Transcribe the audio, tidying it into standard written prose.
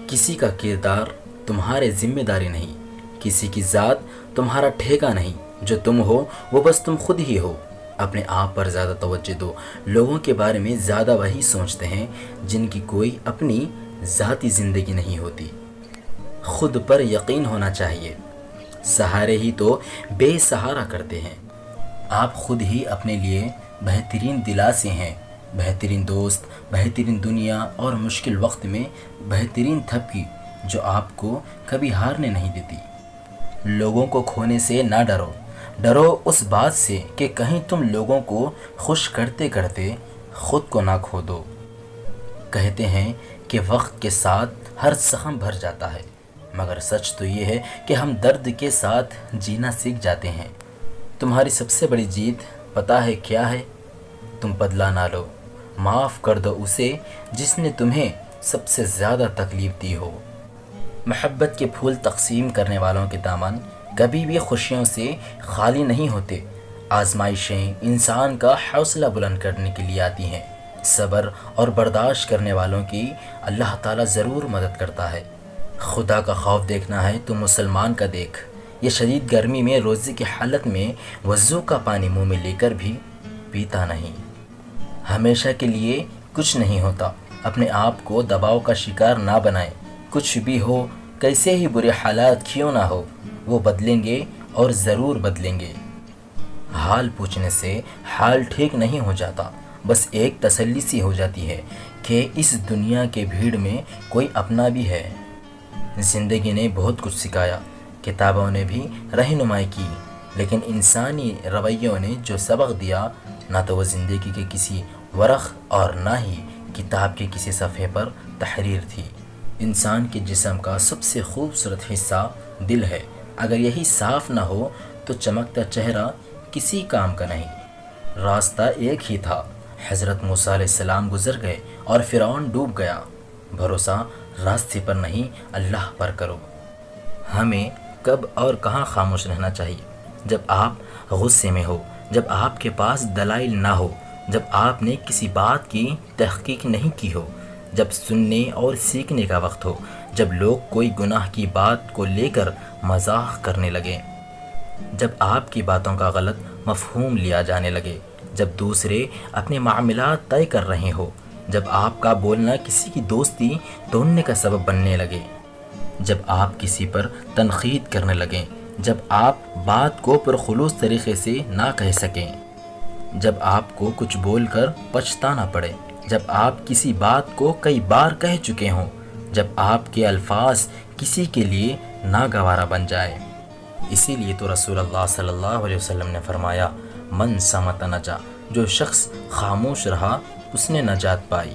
کسی کا کردار تمہارے ذمہ داری نہیں، کسی کی ذات تمہارا ٹھیکہ نہیں، جو تم ہو وہ بس تم خود ہی ہو۔ اپنے آپ پر زیادہ توجہ دو، لوگوں کے بارے میں زیادہ وہی سوچتے ہیں جن کی کوئی اپنی ذاتی زندگی نہیں ہوتی۔ خود پر یقین ہونا چاہیے، سہارے ہی تو بے سہارا کرتے ہیں۔ آپ خود ہی اپنے لیے بہترین دلاسے ہیں، بہترین دوست، بہترین دنیا اور مشکل وقت میں بہترین تھپکی جو آپ کو کبھی ہارنے نہیں دیتی۔ لوگوں کو کھونے سے نہ ڈرو، ڈرو اس بات سے کہ کہیں تم لوگوں کو خوش کرتے کرتے خود کو نہ کھو دو۔ کہتے ہیں کہ وقت کے ساتھ ہر زخم بھر جاتا ہے، مگر سچ تو یہ ہے کہ ہم درد کے ساتھ جینا سیکھ جاتے ہیں۔ تمہاری سب سے بڑی جیت پتہ ہے کیا ہے؟ تم بدلہ نہ لو، معاف کر دو اسے جس نے تمہیں سب سے زیادہ تکلیف دی ہو۔ محبت کے پھول تقسیم کرنے والوں کے دامن کبھی بھی خوشیوں سے خالی نہیں ہوتے۔ آزمائشیں انسان کا حوصلہ بلند کرنے کے لیے آتی ہیں، صبر اور برداشت کرنے والوں کی اللہ تعالیٰ ضرور مدد کرتا ہے۔ خدا کا خوف دیکھنا ہے تو مسلمان کا دیکھ، یہ شدید گرمی میں روزے کی حالت میں وضو کا پانی منہ میں لے کر بھی پیتا نہیں۔ ہمیشہ کے لیے کچھ نہیں ہوتا، اپنے آپ کو دباؤ کا شکار نہ بنائیں۔ کچھ بھی ہو، کیسے ہی برے حالات کیوں نہ ہو، وہ بدلیں گے اور ضرور بدلیں گے۔ حال پوچھنے سے حال ٹھیک نہیں ہو جاتا، بس ایک تسلی سی ہو جاتی ہے کہ اس دنیا کے بھیڑ میں کوئی اپنا بھی ہے۔ زندگی نے بہت کچھ سکھایا، کتابوں نے بھی رہنمائی کی، لیکن انسانی رویوں نے جو سبق دیا، نہ تو وہ زندگی کے کسی ورق اور نہ ہی کتاب کے کسی صفحے پر تحریر تھی۔ انسان کے جسم کا سب سے خوبصورت حصہ دل ہے، اگر یہی صاف نہ ہو تو چمکتا چہرہ کسی کام کا نہیں۔ راستہ ایک ہی تھا، حضرت موسیٰ علیہ السلام گزر گئے اور فرعون ڈوب گیا۔ بھروسہ راستے پر نہیں اللہ پر کرو۔ ہمیں کب اور کہاں خاموش رہنا چاہیے؟ جب آپ غصے میں ہو، جب آپ کے پاس دلائل نہ ہو، جب آپ نے کسی بات کی تحقیق نہیں کی ہو، جب سننے اور سیکھنے کا وقت ہو، جب لوگ کوئی گناہ کی بات کو لے کر مذاق کرنے لگیں، جب آپ کی باتوں کا غلط مفہوم لیا جانے لگے، جب دوسرے اپنے معاملات طے کر رہے ہو، جب آپ کا بولنا کسی کی دوستی توڑنے کا سبب بننے لگے، جب آپ کسی پر تنقید کرنے لگیں، جب آپ بات کو پرخلوص طریقے سے نہ کہہ سکیں، جب آپ کو کچھ بول کر پچھتانا پڑے، جب آپ کسی بات کو کئی بار کہہ چکے ہوں، جب آپ کے الفاظ کسی کے لیے ناگوارا بن جائے۔ اسی لیے تو رسول اللہ صلی اللہ علیہ وسلم نے فرمایا، من صمت نجا، جو شخص خاموش رہا اس نے نجات پائی۔